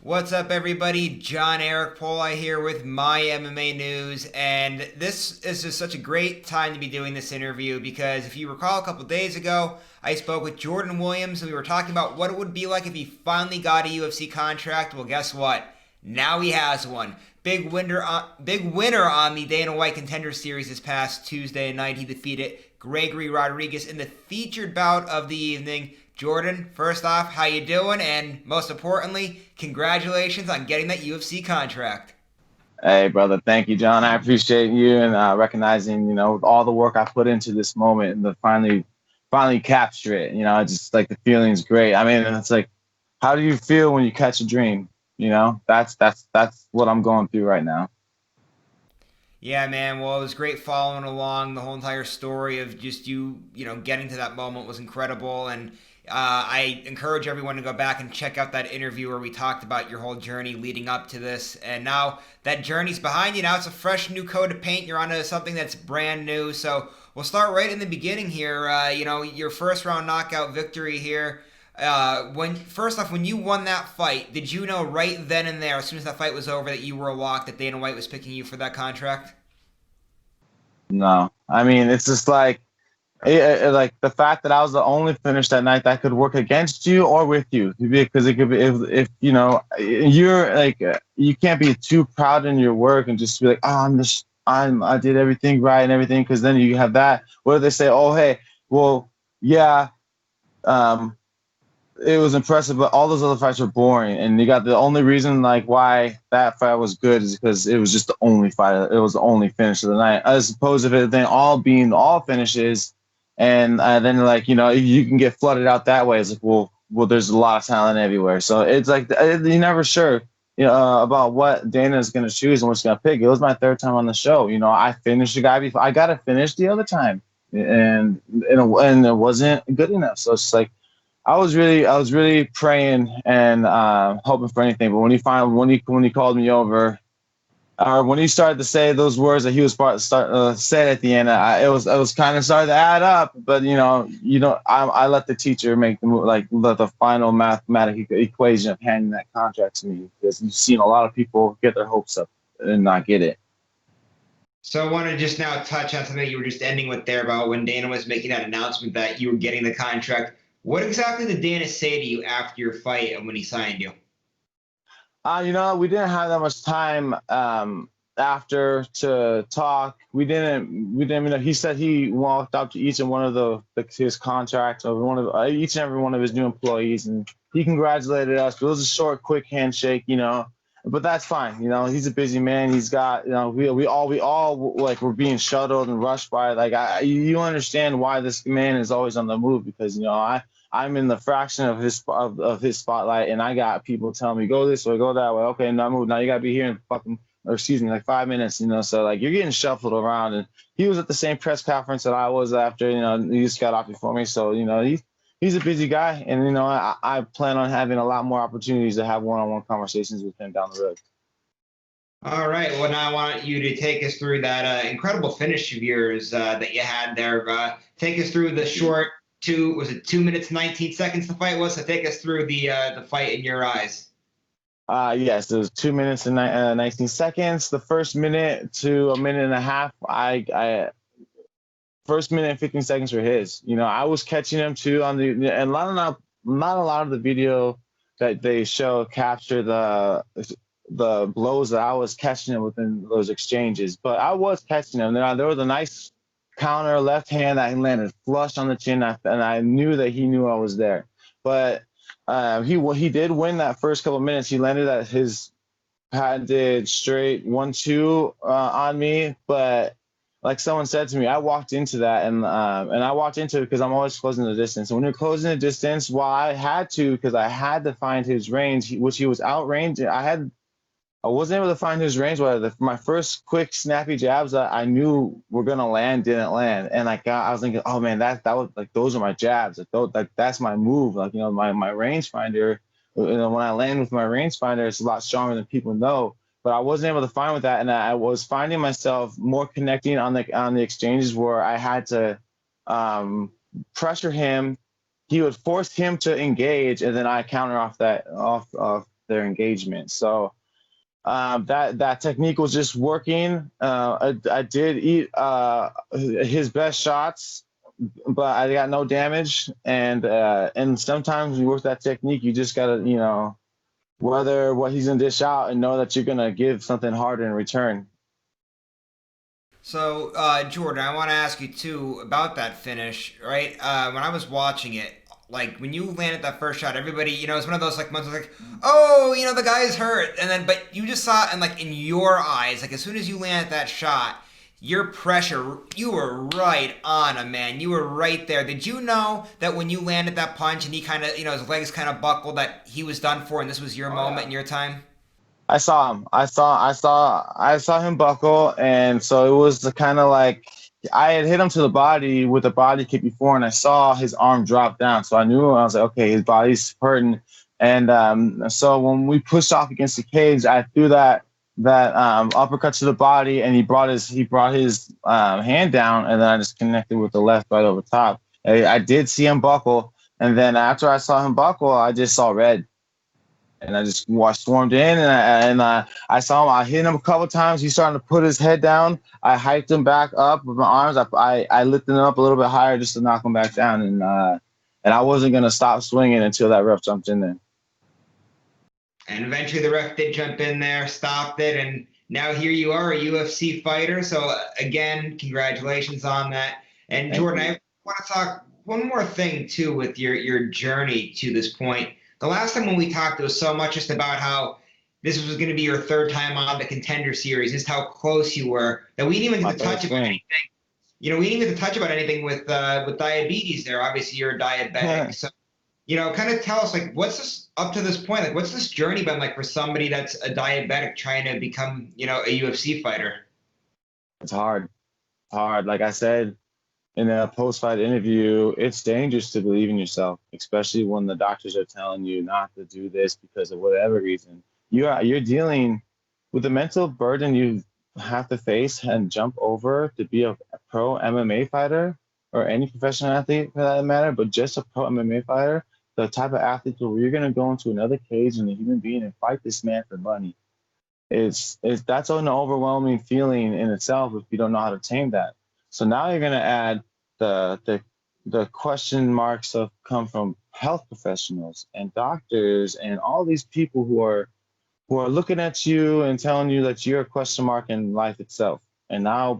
What's up, everybody? John Eric Poli here with My MMA News, and this is just such a great time to be doing this interview because if you recall, a couple days ago, I spoke with Jordan Williams and we were talking about what it would be like if he finally got a UFC contract. Well, guess what? Now he has one. Big winner on the Dana White Contender Series this past Tuesday night. He defeated Gregory Rodriguez in the featured bout of the evening. Jordan, first off, how you doing? And most importantly, congratulations on getting that UFC contract. Hey, brother. Thank you, John. I appreciate you and recognizing, all the work I put into this moment and to finally capture it. It's just like the feeling's great. I mean, it's like, how do you feel when you catch a dream? That's what I'm going through right now. Yeah, man. Well, it was great following along. The whole entire story of just getting to that moment was incredible. And I encourage everyone to go back and check out that interview where we talked about your whole journey leading up to this. And now that journey's behind you. Now it's a fresh new coat of paint. You're onto something that's brand new. So we'll start right in the beginning here. Your first round knockout victory here. When first off, when you won that fight, did you know right then and there, as soon as that fight was over, that you were locked, that Dana White was picking you for that contract? No, I mean, it's just like, like the fact that I was the only finish that night that could work against you or with you, because it could be if you're like you can't be too proud in your work and just be like, oh, I did everything right and everything, because then you have that where they say, oh, hey, well, yeah, um it was impressive, but all those other fights were boring. And you got the only reason like why that fight was good is because it was just the only fight. It was the only finish of the night. As opposed to it then all being all finishes, and then like you can get flooded out that way. It's like well, there's a lot of talent everywhere. So it's like you're never sure. About what Dana is going to choose and what's going to pick. It was my third time on the show. I finished the guy before. I got to finish the other time, and it wasn't good enough. So it's like I was really praying and hoping for anything. But when he called me over, or when he started to say those words that he was said at the end, it was kind of started to add up. But I let the teacher make the final mathematical equation of handing that contract to me, because you've seen a lot of people get their hopes up and not get it. So I want to just now touch on something you were just ending with there about when Dana was making that announcement that you were getting the contract. What exactly did Dana say to you after your fight and when he signed you? We didn't have that much time after to talk. We didn't. He said he walked up to each and one of his contracts of one of each and every one of his new employees, and he congratulated us. It was a short, quick handshake, but that's fine. He's a busy man. He's got, we all like we're being shuttled and rushed by. Like you understand why this man is always on the move, because I'm in the fraction of his spotlight, and I got people telling me go this way, go that way. Okay, now move. Now you gotta be here in fucking, or excuse me, like 5 minutes. So like you're getting shuffled around, and he was at the same press conference that I was after. He just got off before me, so he's a busy guy, and I plan on having a lot more opportunities to have one-on-one conversations with him down the road. All right. Well, now I want you to take us through that incredible finish of yours that you had there. Take us through the short was it 2 minutes 19 seconds the fight was? So take us through the fight in your eyes. Yes, it was 2 minutes and 19 seconds. The first minute to a minute and a half, I first minute and 15 seconds were his. I was catching him too on and not a lot of the video that they show capture the blows that I was catching him within those exchanges, but I was catching him. There was a nice counter left hand that landed flush on the chin, and I knew that he knew I was there. But he did win that first couple of minutes. He landed at his patented straight 1-2 on me, but like someone said to me, I walked into that, and I walked into it because I'm always closing the distance. And when you're closing the distance, while I had to, because I had to find his range, which he was outrange, I wasn't able to find his range. Where my first quick snappy jabs that I knew were gonna land didn't land, and I was thinking, oh man, that was like those are my jabs. That's my move. Like my rangefinder. When I land with my rangefinder, it's a lot stronger than people know. But I wasn't able to find with that, and I was finding myself more connecting on the exchanges where I had to pressure him. He would force him to engage, and then I counter off that off their engagement. So that technique was just working. I did eat his best shots, but I got no damage. And sometimes when you work that technique, you just gotta, weather what he's gonna dish out and know that you're gonna give something hard in return. So, Jordan, I want to ask you too about that finish, right? When I was watching it, like when you landed that first shot, everybody, it's one of those like moments like, oh, the guy's hurt, and then but you just saw it, and like in your eyes, like as soon as you landed that shot, your pressure, you were right on him, man. You were right there. Did you know that when you landed that punch and he kind of, his legs kind of buckled, that he was done for, and this was your moment and your time? I saw him. I saw him buckle, and so it was the kind of like I had hit him to the body with a body kick before, and I saw his arm drop down. So I knew I was like, okay, his body's hurting. And so when we pushed off against the cage, I threw that uppercut to the body, and he brought his hand down, and then I just connected with the left right over top. I did see him buckle, and then after I saw him buckle, I just saw red. And I just swarmed in, and I saw him. I hit him a couple times. He started to put his head down. I hiked him back up with my arms. I lifted him up a little bit higher just to knock him back down, and I wasn't gonna stop swinging until that ref jumped in there. And eventually the ref did jump in there, stopped it, and now here you are, a UFC fighter. So again, congratulations on that. And Thank Jordan, you. I want to talk one more thing too with your journey to this point. The last time when we talked, it was so much just about how this was going to be your third time on the Contender Series, just how close you were, that we didn't even My get to touch best about swing. anything. We didn't get to touch about anything with diabetes there. Obviously, you're a diabetic, so kind of tell us like what's this up to this point? Like what's this journey been like for somebody that's a diabetic trying to become, a UFC fighter? It's hard. Hard. Like I said in a post-fight interview, it's dangerous to believe in yourself, especially when the doctors are telling you not to do this because of whatever reason. You're dealing with the mental burden you have to face and jump over to be a pro MMA fighter or any professional athlete for that matter, but just a pro MMA fighter, the type of athlete where you're gonna go into another cage and a human being and fight this man for money. It's that's an overwhelming feeling in itself if you don't know how to tame that. So now you're gonna add the the the question marks of come from health professionals and doctors and all these people who are looking at you and telling you that you're a question mark in life itself. And now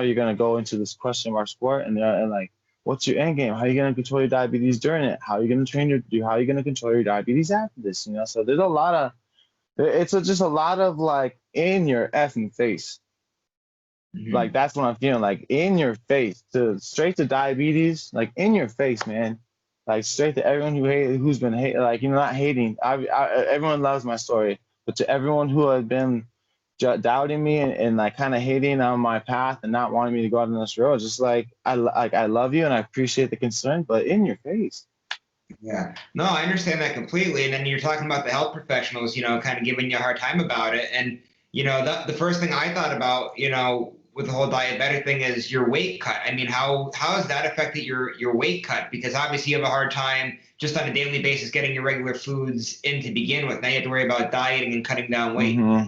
you're gonna go into this question mark sport, and like, what's your end game? How are you gonna control your diabetes during it? How are you gonna how are you gonna control your diabetes after this? So there's a lot of just a lot of like in your effing face. Like Mm-hmm. that's what I'm feeling, like in your face, to straight to diabetes, like in your face, man. Like straight to everyone who's been like not hating. Everyone loves my story, but to everyone who has been doubting me and like kind of hating on my path and not wanting me to go out on this road, just like I love you and I appreciate the concern, but in your face. Yeah. No, I understand that completely. And then you're talking about the health professionals, kind of giving you a hard time about it. And, the first thing I thought about, with the whole diabetic thing is your weight cut. I mean, how has that affected your weight cut? Because obviously you have a hard time just on a daily basis getting your regular foods in to begin with. Now you have to worry about dieting and cutting down weight. hmm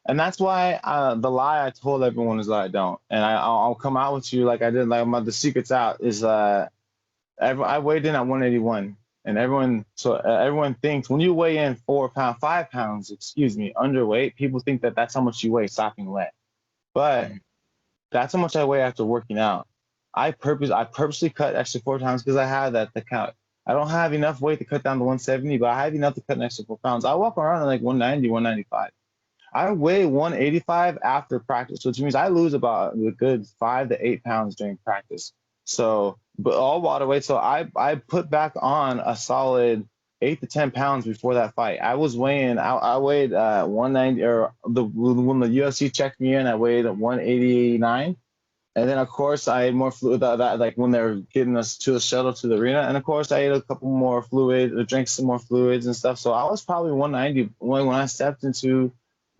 And that's why the lie I told everyone is that I don't, and I'll come out with you like I did. Like the secret's out is I weighed in at 181, and everyone thinks when you weigh in 4 pounds, 5 pounds, excuse me, underweight, people think that that's how much you weigh sopping wet. But that's how much I weigh after working out. I purposely cut extra 4 pounds because I have that to count. I don't have enough weight to cut down to 170, but I have enough to cut an extra 4 pounds. I walk around at like 190, 195. I weigh 185 after practice, which means I lose about a good 5 to 8 pounds during practice. So, but all water weight. So I put back on a solid 8 to 10 pounds before that fight. I weighed 190, or when the UFC checked me in, I weighed 189. And then of course I ate more fluid like when they were getting us to the shuttle to the arena. And of course I ate a couple more fluid, drank some more fluids and stuff. So I was probably 190 when I stepped into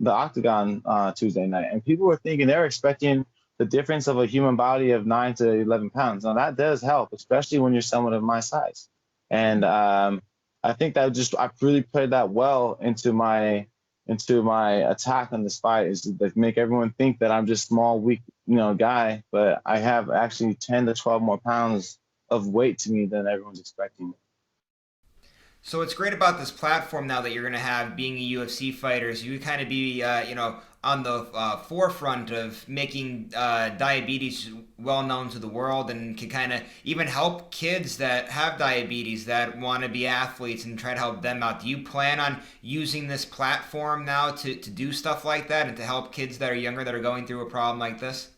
the octagon Tuesday night. And people were thinking they were expecting the difference of a human body of 9 to 11 pounds. Now that does help, especially when you're someone of my size. And I think that just I really played that well into my attack on this fight is to like make everyone think that I'm just small, weak, guy, but I have actually 10 to 12 more pounds of weight to me than everyone's expecting. So what's great about this platform now that you're going to have being a UFC fighter is you kind of be, on the forefront of making diabetes well known to the world, and can kind of even help kids that have diabetes that want to be athletes and try to help them out. Do you plan on using this platform now to do stuff like that and to help kids that are younger that are going through a problem like this?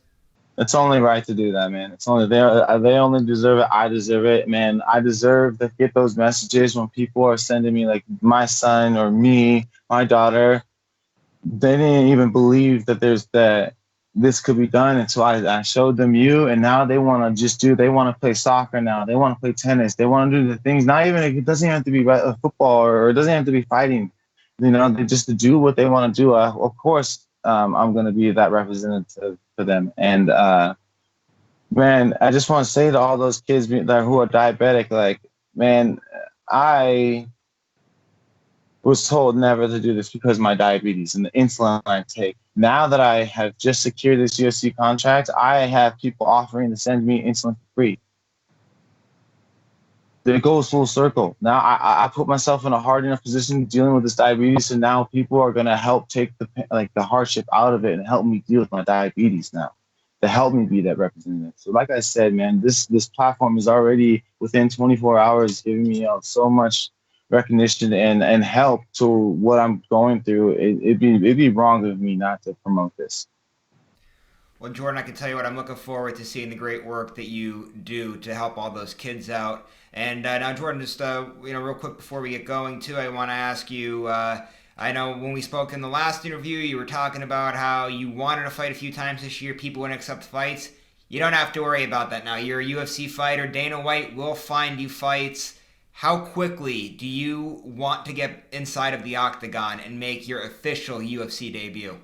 It's only right to do that, man. It's only they only deserve it. I deserve it, man. I deserve to get those messages when people are sending me like my son or me, my daughter. They didn't even believe that this could be done until I showed them you, and now they want to they want to play soccer now. They want to play tennis. They want to do the things. Not even it doesn't have to be football or it doesn't have to be fighting. They just to do what they want to do. Of course, I'm going to be that representative for them. And man, I just want to say to all those kids who are diabetic, like, man, I was told never to do this because of my diabetes and the insulin I take. Now that I have just secured this UFC contract, I have people offering to send me insulin for free. It goes full circle. Now I put myself in a hard enough position dealing with this diabetes, and now people are gonna help take the hardship out of it and help me deal with my diabetes now, to help me be that representative. So like I said, man, this platform is already within 24 hours giving me so much recognition and help to what I'm going through. It'd be wrong of me not to promote this. Well, Jordan, I can tell you what, I'm looking forward to seeing the great work that you do to help all those kids out. And now, Jordan, just real quick before we get going, too, I want to ask you. I know when we spoke in the last interview, you were talking about how you wanted to fight a few times this year. People wouldn't accept fights. You don't have to worry about that now. You're a UFC fighter. Dana White will find you fights. How quickly do you want to get inside of the octagon and make your official UFC debut?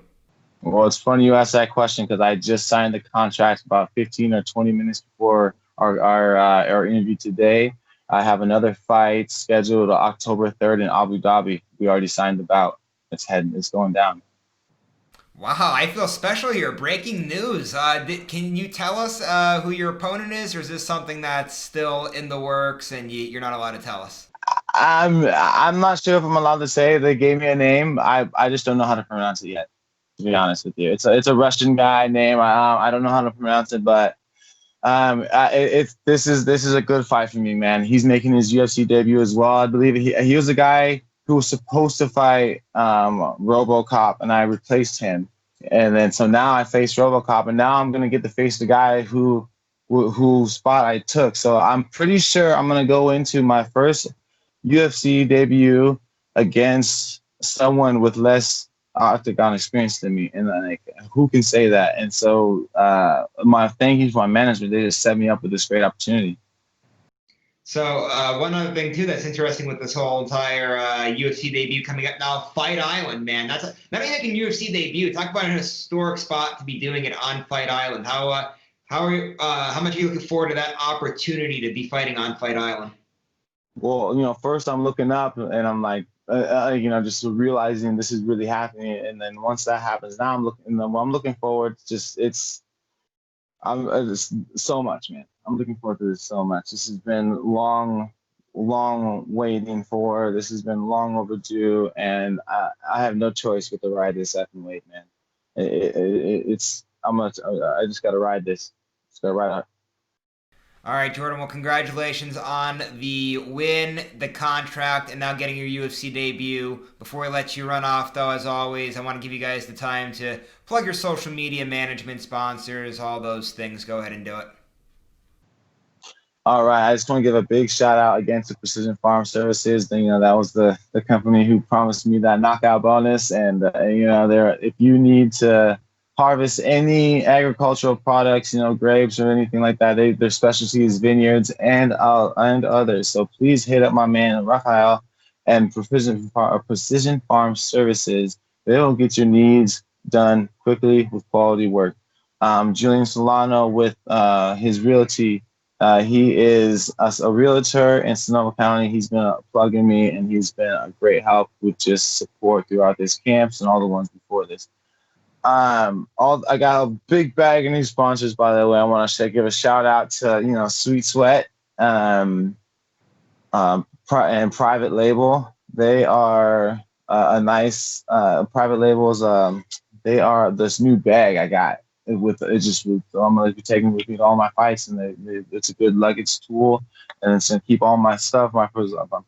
Well, it's funny you asked that question because I just signed the contract about 15 or 20 minutes before our interview today. I have another fight scheduled October 3rd in Abu Dhabi. We already signed the bout. It's going down. Wow, I feel special here. Breaking news. Can you tell us who your opponent is, or is this something that's still in the works and you're not allowed to tell us? I'm not sure if I'm allowed to say. They gave me a name. I just don't know how to pronounce it yet. To be honest with you, it's a Russian guy name. I don't know how to pronounce it, but this is a good fight for me, man. He's making his UFC debut as well. I believe he was a guy who was supposed to fight RoboCop, and I replaced him. And then so now I face RoboCop, and now I'm gonna get to face the guy whose spot I took. So I'm pretty sure I'm gonna go into my first UFC debut against someone with less octagon experience than me, and like who can say that? And so my thank you to my management. They just set me up with this great opportunity. So one other thing too that's interesting with this whole entire UFC debut coming up now, Fight Island, man. Not only like a UFC debut. Talk about an historic spot to be doing it on Fight Island. How much are you looking forward to that opportunity to be fighting on Fight Island? Well, first I'm looking up and I'm like, just realizing this is really happening. And then once that happens, now I'm looking forward. It's so much, man. I'm looking forward to this so much. This has been long waiting for. This has been long overdue, and I have no choice but to ride this effing wave, man. I just gotta ride this. Just gotta ride it. All right, Jordan. Well, congratulations on the win, the contract, and now getting your UFC debut. Before we let you run off, though, as always, I want to give you guys the time to plug your social media management sponsors, all those things. Go ahead and do it. All right, I just want to give a big shout out again to Precision Farm Services. That was the company who promised me that knockout bonus, and if you need to harvest any agricultural products, grapes or anything like that, their specialty is vineyards and others. So please hit up my man Rafael and Precision Farm Services. They will get your needs done quickly with quality work. Julian Solano with his realty He is a realtor in Sonoma County. He's been plugging me, and he's been a great help with just support throughout this camps and all the ones before this. All I got a big bag of new sponsors, by the way. I want to give a shout out to Sweet Sweat, um, and Private Label. They are a nice private labels. They are this new bag I got with it just with I'm gonna be taking with me to all my fights, and it's a good luggage tool, and it's gonna keep all my stuff, my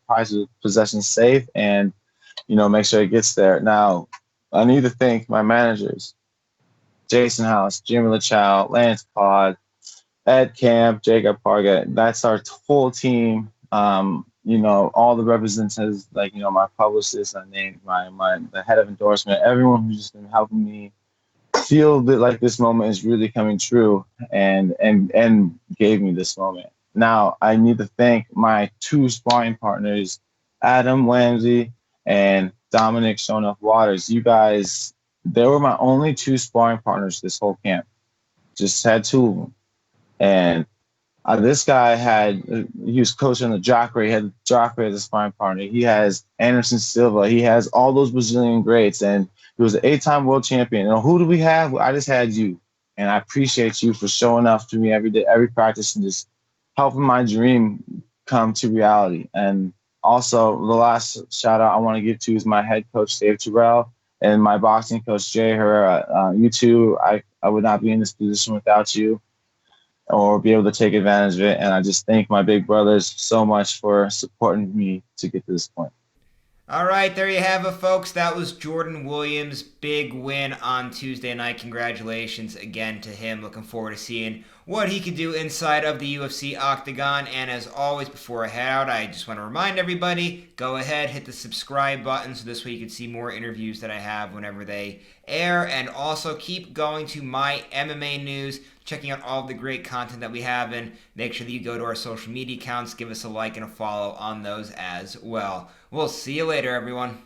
prized possessions safe, and make sure it gets there. Now, I need to thank my managers, Jason House, Jimmy LaChow, Lance Pod, Ed Camp, Jacob Parga. That's our whole team. All the representatives, like my publicist, I named my the head of endorsement, everyone who's just been helping me feel that like this moment is really coming true, and gave me this moment. Now I need to thank my two sparring partners, Adam Ramsey and Dominic Shonuff Waters. You guys, they were my only two sparring partners this whole camp. Just had two of them, and this guy he was coaching the Jacare. He had Jacare as a sparring partner. He has Anderson Silva. He has all those Brazilian greats, and he was an 8-time world champion. And who do we have? I just had you, and I appreciate you for showing up to me every day, every practice, and just helping my dream come to reality. And also, the last shout out I want to give to is my head coach Dave Terrell and my boxing coach Jay Herrera. You two, I would not be in this position without you, or be able to take advantage of it. And I just thank my big brothers so much for supporting me to get to this point. All right, there you have it, folks. That was Jordan Williams' big win on Tuesday night. Congratulations again to him. Looking forward to seeing what he can do inside of the UFC octagon. And as always, before I head out, I just want to remind everybody, go ahead, hit the subscribe button so this way you can see more interviews that I have whenever they air. And also keep going to My MMA News, checking out all of the great content that we have, and make sure that you go to our social media accounts, give us a like and a follow on those as well. We'll see you later, everyone.